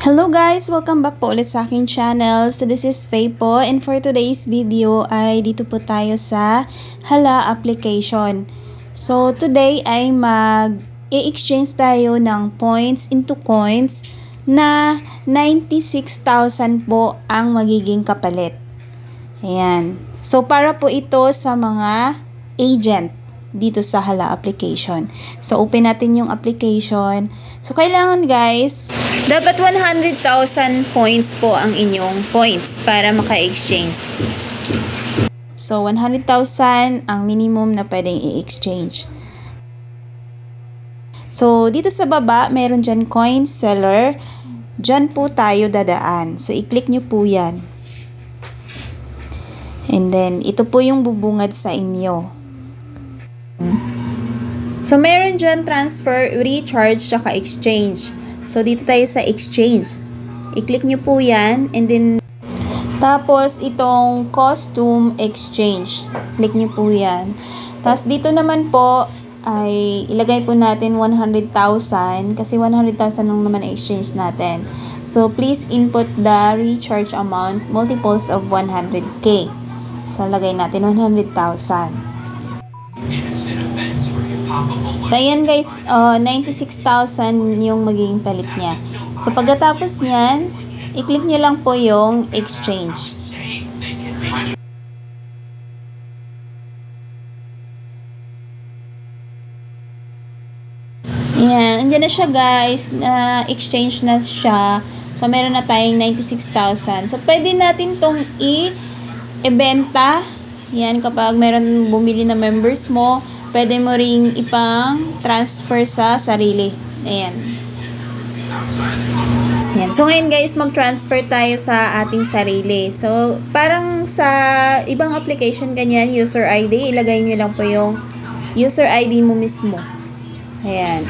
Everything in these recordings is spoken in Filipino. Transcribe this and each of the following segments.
Hello guys! Welcome back po ulit sa aking channel. So this is Faye po, and for today's video ay dito po tayo sa Hala application. So today ay mag-i-exchange tayo ng points into coins na 96,000 po ang magiging kapalit. Ayan. So para po ito sa mga agent dito sa Hala application. So open natin yung application. So kailangan guys, dapat 100,000 points po ang inyong points para maka-exchange. So 100,000 ang minimum na pwedeng i-exchange. So dito sa baba, meron dyan coin seller. Dyan po tayo dadaan. So i-click nyo po yan. And then ito po yung bubungad sa inyo. So, meron dyan transfer, recharge, saka exchange. So, dito tayo sa exchange. I-click nyo po yan. And then, tapos itong costume exchange. Click nyo po yan. Tapos, dito naman po, ay ilagay po natin 100,000. Kasi 100,000 lang naman exchange natin. So, please input the recharge amount, multiples of 100k. So, lagay natin 100,000. So, ayan guys, 96,000 yung magiging palit niya. So, pagkatapos niyan, i-click nyo lang po yung exchange. Ayan, andyan na siya guys, na exchange na siya. So, meron na tayong 96,000. So, pwede natin tong i-benta. Yan, kapag meron bumili na members mo, pwede mo ring ipang transfer sa sarili. Ayan. Ayan. So, ngayon guys, mag-transfer tayo sa ating sarili. So, parang sa ibang application ganyan, user ID, ilagay nyo lang po yung user ID mo mismo. Ayan.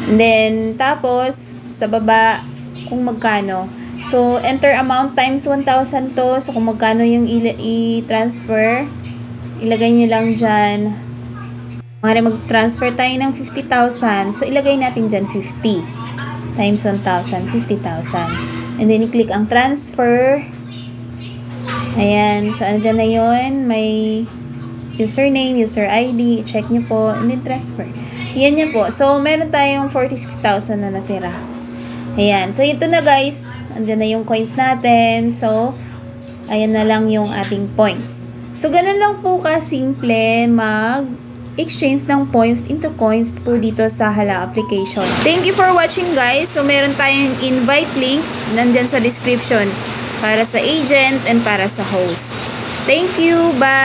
And then, tapos, sa baba, kung magkano. So, enter amount times 1,000 to. So, kung magkano yung i-transfer, ilagay nyo lang dyan. Mag-transfer tayo ng 50,000. So, ilagay natin dyan 50 times 1,000, 50,000. And then, i-click ang transfer. Ayan. So, ano dyan na yun? May username, user ID. I-check nyo po. And then, transfer. Yan yan po. So, meron tayong 46,000 na natira. Ayan. So, ito na guys. Andyan na yung coins natin. So, ayan na lang yung ating points. So, ganun lang po ka-simple exchange ng points into coins po dito sa Hala application. Thank you for watching guys. So meron tayong invite link nandyan sa description para sa agent and para sa host. Thank you. Bye!